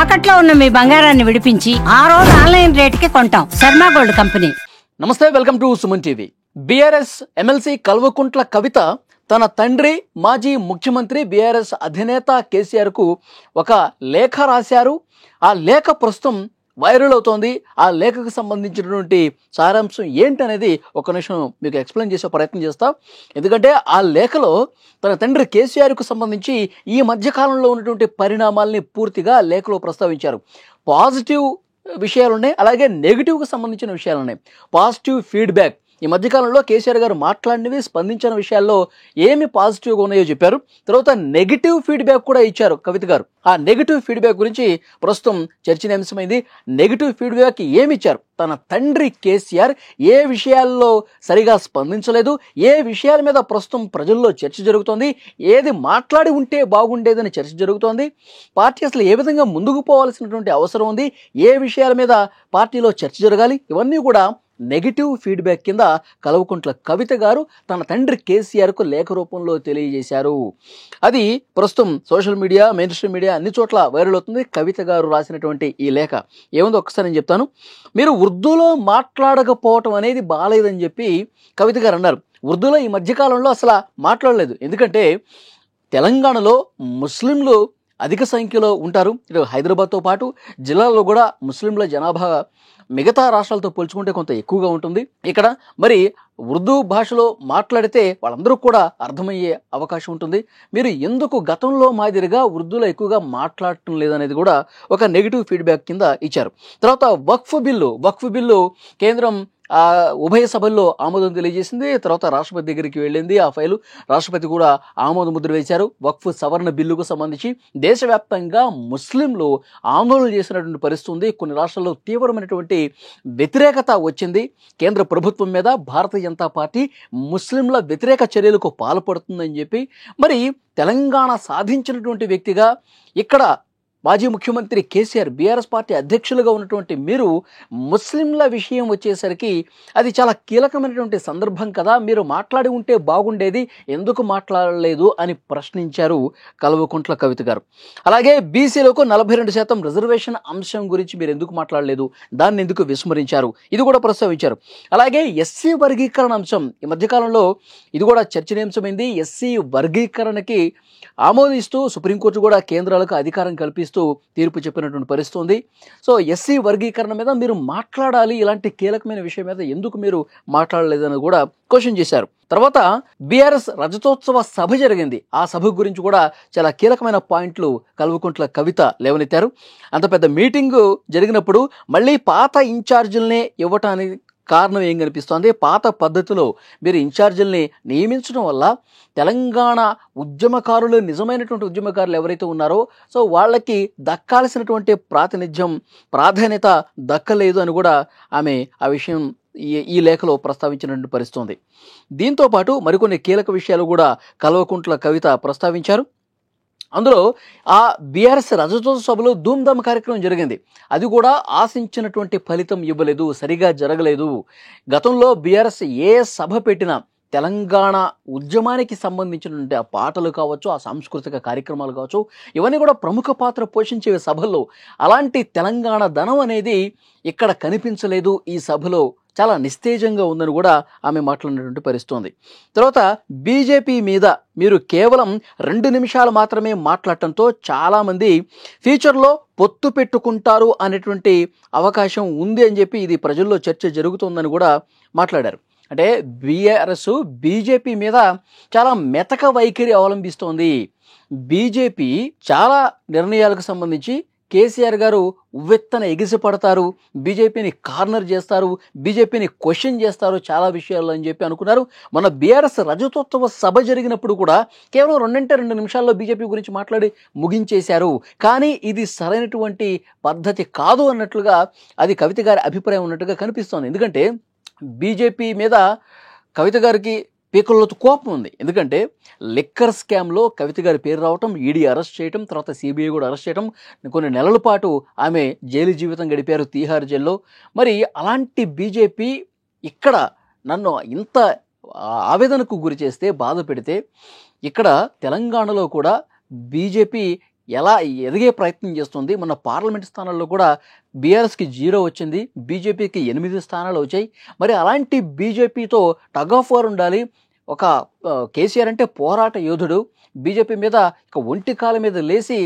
తాకట్లో ఉన్న మీ బంగారాన్ని విడిపించి ఆ రోజు ఆన్లైన్ రేటుకి కొంటాం. Sharma gold company. నమస్తే, welcome to Suman TV. BRS MLC Kalvakuntla Kavitha తన తండ్రి మాజీ ముఖ్యమంత్రి బీఆర్ఎస్ అధినేత కేసీఆర్ కు ఒక లేఖ రాశారు. ఆ లేఖ ప్రస్తుతం వైరల్ అవుతోంది. ఆ లేఖకు సంబంధించినటువంటి సారాంశం ఏంటనేది ఒక నిమిషం మీకు ఎక్స్ప్లెయిన్ చేసే ప్రయత్నం చేస్తా. ఎందుకంటే ఆ లేఖలో తన తండ్రి కేసీఆర్కు సంబంధించి ఈ మధ్యకాలంలో ఉన్నటువంటి పరిణామాల్ని పూర్తిగా లేఖలో ప్రస్తావించారు. పాజిటివ్ విషయాలు ఉన్నాయి, అలాగే నెగిటివ్కి సంబంధించిన విషయాలు ఉన్నాయి. పాజిటివ్ ఫీడ్బ్యాక్, ఈ మధ్యకాలంలో కేసీఆర్ గారు మాట్లాడినవి, స్పందించిన విషయాల్లో ఏమి పాజిటివ్గా ఉన్నాయో చెప్పారు. తర్వాత నెగిటివ్ ఫీడ్బ్యాక్ కూడా ఇచ్చారు కవిత గారు. ఆ నెగిటివ్ ఫీడ్బ్యాక్ గురించి ప్రస్తుతం చర్చనీయాంశమైంది. నెగిటివ్ ఫీడ్బ్యాక్ ఏమి ఇచ్చారు? తన తండ్రి కేసీఆర్ ఏ విషయాల్లో సరిగా స్పందించలేదు, ఏ విషయాల మీద ప్రస్తుతం ప్రజల్లో చర్చ జరుగుతోంది, ఏది మాట్లాడి ఉంటే బాగుండేదని చర్చ జరుగుతోంది, పార్టీ అసలు ఏ విధంగా ముందుకు పోవాల్సినటువంటి అవసరం ఉంది, ఏ విషయాల మీద పార్టీలో చర్చ జరగాలి, ఇవన్నీ కూడా నెగిటివ్ ఫీడ్బ్యాక్ కింద కల్వకుంట్ల కవిత గారు తన తండ్రి కేసీఆర్కు లేఖ రూపంలో తెలియజేశారు. అది ప్రస్తుతం social media, main stream media అన్ని చోట్ల వైరల్ అవుతుంది. కవిత గారు రాసినటువంటి ఈ లేఖ ఏముందో ఒక్కసారి నేను చెప్తాను. మీరు ఉర్దూలో మాట్లాడకపోవటం అనేది బాలేదని చెప్పి కవిత గారు అన్నారు. ఉర్దూలో ఈ మధ్యకాలంలో అసలు మాట్లాడలేదు. ఎందుకంటే తెలంగాణలో ముస్లింలు అధిక సంఖ్యలో ఉంటారు. ఇటు హైదరాబాద్తో పాటు జిల్లాల్లో కూడా ముస్లింల జనాభా మిగతా రాష్ట్రాలతో పోల్చుకుంటే కొంత ఎక్కువగా ఉంటుంది. ఇక్కడ మరి ఉర్దూ భాషలో మాట్లాడితే వాళ్ళందరూ కూడా అర్థమయ్యే అవకాశం ఉంటుంది. మీరు ఎందుకు గతంలో మాదిరిగా ఉర్దూలో ఎక్కువగా మాట్లాడటం లేదనేది కూడా ఒక నెగిటివ్ ఫీడ్బ్యాక్ కింద ఇచ్చారు. తర్వాత వక్ఫ్ బిల్లు కేంద్రం ఉభయ సభల్లో ఆమోదం తెలియజేసింది. తర్వాత రాష్ట్రపతి దగ్గరికి వెళ్ళింది. ఆ ఫైలు రాష్ట్రపతి కూడా ఆమోద ముద్ర వేశారు. వక్ఫ్ సవరణ బిల్లుకు సంబంధించి దేశవ్యాప్తంగా ముస్లింలు ఆందోళన చేసినటువంటి పరిస్థితి ఉంది. కొన్ని రాష్ట్రాల్లో తీవ్రమైనటువంటి వ్యతిరేకత వచ్చింది కేంద్ర ప్రభుత్వం మీద. భారతీయ జనతా పార్టీ ముస్లింల వ్యతిరేక చర్యలకు పాల్పడుతుందని చెప్పి మరి తెలంగాణ సాధించినటువంటి వ్యక్తిగా ఇక్కడ మాజీ ముఖ్యమంత్రి కేసీఆర్, బీఆర్ఎస్ పార్టీ అధ్యక్షులుగా ఉన్నటువంటి మీరు ముస్లింల విషయం వచ్చేసరికి అది చాలా కీలకమైనటువంటి సందర్భం కదా, మీరు మాట్లాడి ఉంటే బాగుండేది, ఎందుకు మాట్లాడలేదు అని ప్రశ్నించారు కల్వకుంట్ల కవిత గారు. అలాగే బీసీలకు 42% రిజర్వేషన్ అంశం గురించి మీరు ఎందుకు మాట్లాడలేదు, దాన్ని ఎందుకు విస్మరించారు, ఇది కూడా ప్రస్తావించారు. అలాగే ఎస్సీ వర్గీకరణ అంశం ఈ మధ్యకాలంలో ఇది కూడా చర్చనీయాంశమైంది. ఎస్సీ వర్గీకరణకి ఆమోదిస్తూ సుప్రీంకోర్టు కూడా కేంద్రాలకు అధికారం కల్పిస్తూ తీర్పు చెప్పినటువంటి పరిస్థితి ఉంది. సో ఎస్సీ వర్గీకరణ మీద మీరు మాట్లాడాలి, ఇలాంటి కీలకమైన విషయం మీద ఎందుకు మీరు మాట్లాడలేదని కూడా క్వశ్చన్ చేశారు. తర్వాత బీఆర్ఎస్ రజతోత్సవ సభ జరిగింది. ఆ సభ గురించి కూడా చాలా కీలకమైన పాయింట్లు కల్వకుంట్ల కవిత లేవనెత్తారు. అంత పెద్ద మీటింగు జరిగినప్పుడు మళ్ళీ పాత ఇన్ఛార్జీలనే ఇవ్వటానికి కారణం ఏం కనిపిస్తోంది? పాత పద్ధతిలో మీరు ఇన్ఛార్జీల్ని నియమించడం వల్ల తెలంగాణ ఉద్యమకారులు, నిజమైనటువంటి ఉద్యమకారులు ఎవరైతే ఉన్నారో సో వాళ్ళకి దక్కాల్సినటువంటి ప్రాధాన్యత దక్కలేదు అని కూడా ఆమె ఆ విషయం ఈ లేఖలో ప్రస్తావించినటువంటి పరిస్థితి ఉంది. దీంతో పాటు మరికొన్ని కీలక విషయాలు కూడా కల్వకుంట్ల కవిత ప్రస్తావించారు. అందులో ఆ బీఆర్ఎస్ రజతోత్సవ సభలో ధూమ్ధామ్ కార్యక్రమం జరిగింది. అది కూడా ఆశించినటువంటి ఫలితం ఇవ్వలేదు, సరిగా జరగలేదు. గతంలో బీఆర్ఎస్ ఏ సభ పెట్టినా తెలంగాణ ఉద్యమానికి సంబంధించినటువంటి ఆ పాటలు కావచ్చు, ఆ సాంస్కృతిక కార్యక్రమాలు కావచ్చు, ఇవన్నీ కూడా ప్రముఖ పాత్ర పోషించే సభల్లో. అలాంటి తెలంగాణ ధనం అనేది ఇక్కడ కనిపించలేదు. ఈ సభలో చాలా నిస్తేజంగా ఉందని కూడా ఆమె మాట్లాడినటువంటి పరిస్థితి ఉంది. తర్వాత బీజేపీ మీద మీరు కేవలం 2 నిమిషాలు మాత్రమే మాట్లాడటంతో చాలామంది ఫ్యూచర్లో పొత్తు పెట్టుకుంటారు అనేటువంటి అవకాశం ఉంది అని చెప్పి ఇది ప్రజల్లో చర్చ జరుగుతుందని కూడా మాట్లాడారు. అంటే బీఆర్ఎస్ బీజేపీ మీద చాలా మెతక వైఖరి అవలంబిస్తోంది. బీజేపీ చాలా నిర్ణయాలకు సంబంధించి కేసీఆర్ గారు ఉవ్వెత్తన ఎగిసిపడతారు, బీజేపీని కార్నర్ చేస్తారు, బీజేపీని క్వశ్చన్ చేస్తారు చాలా విషయాల్లో అని చెప్పి అనుకున్నారు. మన బీఆర్ఎస్ రజతోత్సవ సభ జరిగినప్పుడు కూడా కేవలం 2 నిమిషాల్లో బీజేపీ గురించి మాట్లాడి ముగించేశారు. కానీ ఇది సరైనటువంటి పద్ధతి కాదు అన్నట్లుగా అది కవిత గారి అభిప్రాయం ఉన్నట్టుగా కనిపిస్తోంది. ఎందుకంటే బీజేపీ మీద కవిత గారికి పీకల్లోతు కోపం ఉంది. ఎందుకంటే లిక్కర్ స్కామ్లో కవిత గారి పేరు రావటం, ఈడీ అరెస్ట్ చేయటం, తర్వాత సిబిఐ కూడా అరెస్ట్ చేయటం, కొన్ని నెలల పాటు ఆమె జైలు జీవితం గడిపారు తీహార్ జైల్లో. మరి అలాంటి బీజేపీ ఇక్కడ నన్ను ఇంత ఆవేదనకు గురి చేస్తే, బాధ పెడితే, ఇక్కడ తెలంగాణలో కూడా బీజేపీ ఎలా ఎదిగే ప్రయత్నం చేస్తుంది. మొన్న పార్లమెంట్ స్థానాల్లో కూడా బీఆర్ఎస్కి 0 వచ్చింది, బీజేపీకి 8 స్థానాలు వచ్చాయి. మరి అలాంటి బీజేపీతో టగ్ ఆఫ్ వార్ ఉండాలి. ఒక కేసీఆర్ అంటే పోరాట యోధుడు, బీజేపీ మీద ఇక ఒంటి కాల మీద లేచి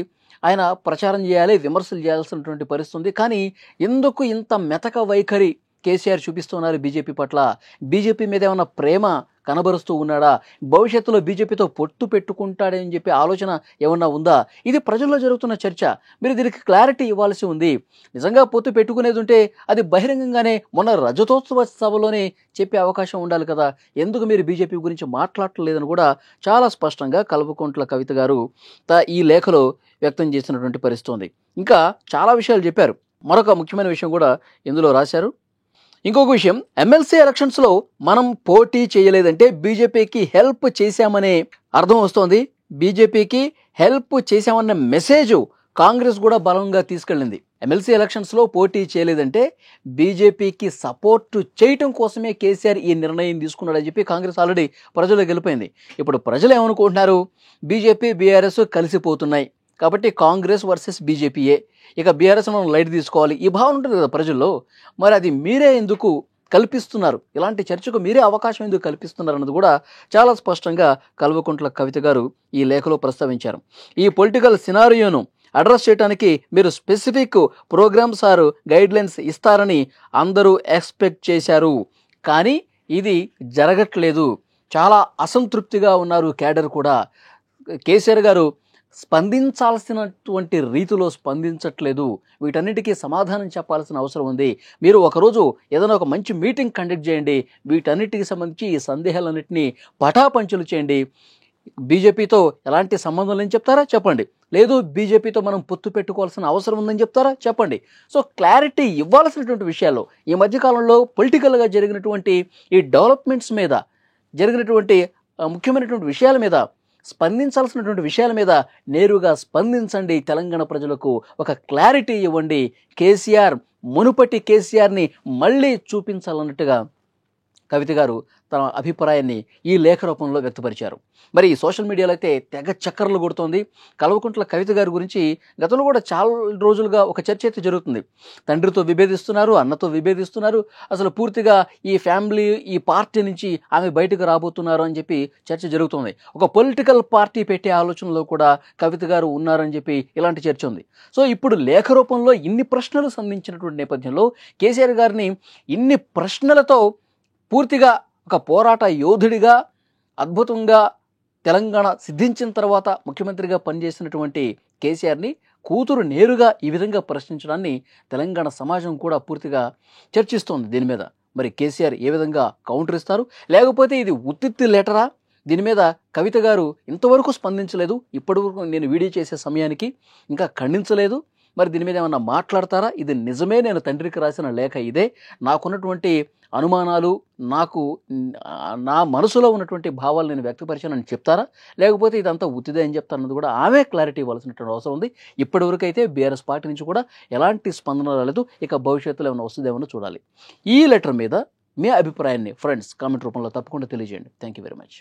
ఆయన ప్రచారం చేయాలి, విమర్శలు చేయాల్సినటువంటి పరిస్థితి ఉంది. కానీ ఎందుకు ఇంత మెతక వైఖరి కేసీఆర్ చూపిస్తున్నారు బీజేపీ పట్ల? బీజేపీ మీద ఏమైనా ప్రేమ కనబరుస్తూ ఉన్నాడా? భవిష్యత్తులో బీజేపీతో పొత్తు పెట్టుకుంటాడని చెప్పి ఆలోచన ఏమన్నా ఉందా? ఇది ప్రజల్లో జరుగుతున్న చర్చ. మీరు దీనికి క్లారిటీ ఇవ్వాల్సి ఉంది. నిజంగా పొత్తు పెట్టుకునేది ఉంటే అది బహిరంగంగానే మొన్న రజతోత్సవ సభలోనే చెప్పే అవకాశం ఉండాలి కదా. ఎందుకు మీరు బీజేపీ గురించి మాట్లాడలేదని కూడా చాలా స్పష్టంగా కల్వకుంట్ల కవిత గారు ఈ లేఖలో వ్యక్తం చేసినటువంటి పరిస్థితి ఉంది. ఇంకా చాలా విషయాలు చెప్పారు. మరొక ముఖ్యమైన విషయం కూడా ఇందులో రాశారు. ఇంకొక విషయం, ఎమ్మెల్సీ ఎలక్షన్స్లో మనం పోటీ చేయలేదంటే బీజేపీకి హెల్ప్ చేశామనే అర్థం వస్తోంది. బీజేపీకి హెల్ప్ చేశామన్న మెసేజ్ కాంగ్రెస్ కూడా బలంగా తీసుకెళ్ళింది. ఎమ్మెల్సీ ఎలక్షన్స్లో పోటీ చేయలేదంటే బీజేపీకి సపోర్టు చేయటం కోసమే కేసీఆర్ ఈ నిర్ణయం తీసుకున్నాడని చెప్పి కాంగ్రెస్ ఆల్రెడీ ప్రజలకు గెలిపోయింది. ఇప్పుడు ప్రజలు ఏమనుకుంటున్నారు? బీజేపీ బీఆర్ఎస్ కలిసిపోతున్నాయి కాబట్టి కాంగ్రెస్ వర్సెస్ బీజేపీయే, ఇక బీఆర్ఎస్ మనం లైట్ తీసుకోవాలి, ఈ భావన ఉంటుంది కదా ప్రజల్లో. మరి అది మీరే ఎందుకు కల్పిస్తున్నారు? ఇలాంటి చర్చకు మీరే అవకాశం ఎందుకు కల్పిస్తున్నారు అన్నది కూడా చాలా స్పష్టంగా కల్వకుంట్ల కవిత గారు ఈ లేఖలో ప్రస్తావించారు. ఈ పొలిటికల్ సినారియోను అడ్రస్ చేయడానికి మీరు స్పెసిఫిక్ ప్రోగ్రామ్స్ ఆర్ గైడ్లైన్స్ ఇస్తారని అందరూ ఎక్స్పెక్ట్ చేశారు, కానీ ఇది జరగట్లేదు. చాలా అసంతృప్తిగా ఉన్నారు క్యాడర్ కూడా. కేసీఆర్ గారు స్పందించాల్సినటువంటి రీతిలో స్పందించట్లేదు. వీటన్నిటికీ సమాధానం చెప్పాల్సిన అవసరం ఉంది. మీరు ఒకరోజు ఏదైనా ఒక మంచి మీటింగ్ కండక్ట్ చేయండి, వీటన్నిటికి సంబంధించి ఈ సందేహాలన్నింటినీ పటాపంచలు చేయండి. బీజేపీతో ఎలాంటి సంబంధం లేని చెప్తారా? చెప్పండి. లేదు బీజేపీతో మనం పొత్తు పెట్టుకోవాల్సిన అవసరం ఉందని చెప్తారా? చెప్పండి. సో క్లారిటీ ఇవ్వాల్సినటువంటి విషయాల్లో ఈ మధ్యకాలంలో పొలిటికల్గా జరిగినటువంటి ఈ డెవలప్మెంట్స్ మీద, జరిగినటువంటి ముఖ్యమైనటువంటి విషయాల మీద, స్పందించాల్సినటువంటి విషయాల మీద నేరుగా స్పందించండి. తెలంగాణ ప్రజలకు ఒక క్లారిటీ ఇవ్వండి. కేసీఆర్ మునుపటి కేసీఆర్ని మళ్ళీ చూపించాలన్నట్టుగా కవిత గారు తన అభిప్రాయాన్ని ఈ లేఖ రూపంలో వ్యక్తపరిచారు. మరి సోషల్ మీడియాలో అయితే తెగ చక్కర్లు కొడుతోంది. కల్వకుంట్ల కవిత గారి గురించి గతంలో కూడా చాలా రోజులుగా ఒక చర్చ అయితే జరుగుతుంది. తండ్రితో విభేదిస్తున్నారు, అన్నతో విభేదిస్తున్నారు, అసలు పూర్తిగా ఈ ఫ్యామిలీ, ఈ పార్టీ నుంచి ఆమె బయటకు రాబోతున్నారు అని చెప్పి చర్చ జరుగుతుంది. ఒక పొలిటికల్ పార్టీ పెట్టే ఆలోచనలో కూడా కవిత గారు ఉన్నారని చెప్పి ఇలాంటి చర్చ ఉంది. సో ఇప్పుడు లేఖ రూపంలో ఇన్ని ప్రశ్నలు సంధించినటువంటి నేపథ్యంలో కేసీఆర్ గారిని ఇన్ని ప్రశ్నలతో పూర్తిగా ఒక పోరాట యోధుడిగా అద్భుతంగా తెలంగాణ సిద్ధించిన తర్వాత ముఖ్యమంత్రిగా పనిచేసినటువంటి కేసీఆర్ని కూతురు నేరుగా ఈ విధంగా ప్రశ్నించడాన్ని తెలంగాణ సమాజం కూడా పూర్తిగా చర్చిస్తోంది. దీని మీద మరి కేసీఆర్ ఏ విధంగా కౌంటర్ ఇస్తారు, లేకపోతే ఇది ఉత్తిత్తి లెటరా? దీని మీద కవిత గారు ఇంతవరకు స్పందించలేదు. ఇప్పటివరకు నేను వీడియో చేసే సమయానికి ఇంకా ఖండించలేదు. మరి దీని మీద ఏమన్నా మాట్లాడతారా? ఇది నిజమే, నేను తండ్రికి రాసిన లేఖ ఇదే, నాకున్నటువంటి అనుమానాలు, నాకు నా మనసులో ఉన్నటువంటి భావాలు నేను వ్యక్తపరిచానని చెప్తారా, లేకపోతే ఇదంతా ఉత్తిదే అని చెప్తారన్నది కూడా ఆమె క్లారిటీ ఇవ్వాల్సినటువంటి అవసరం ఉంది. ఇప్పటివరకు అయితే బీఆర్ఎస్ పార్టీ నుంచి కూడా ఎలాంటి స్పందన రాలేదు. ఇక భవిష్యత్తులో ఏమైనా వస్తుందేమో చూడాలి. ఈ లెటర్ మీద మీ అభిప్రాయాన్ని ఫ్రెండ్స్ కామెంట్ రూపంలో తప్పకుండా తెలియజేయండి. Thank you very much.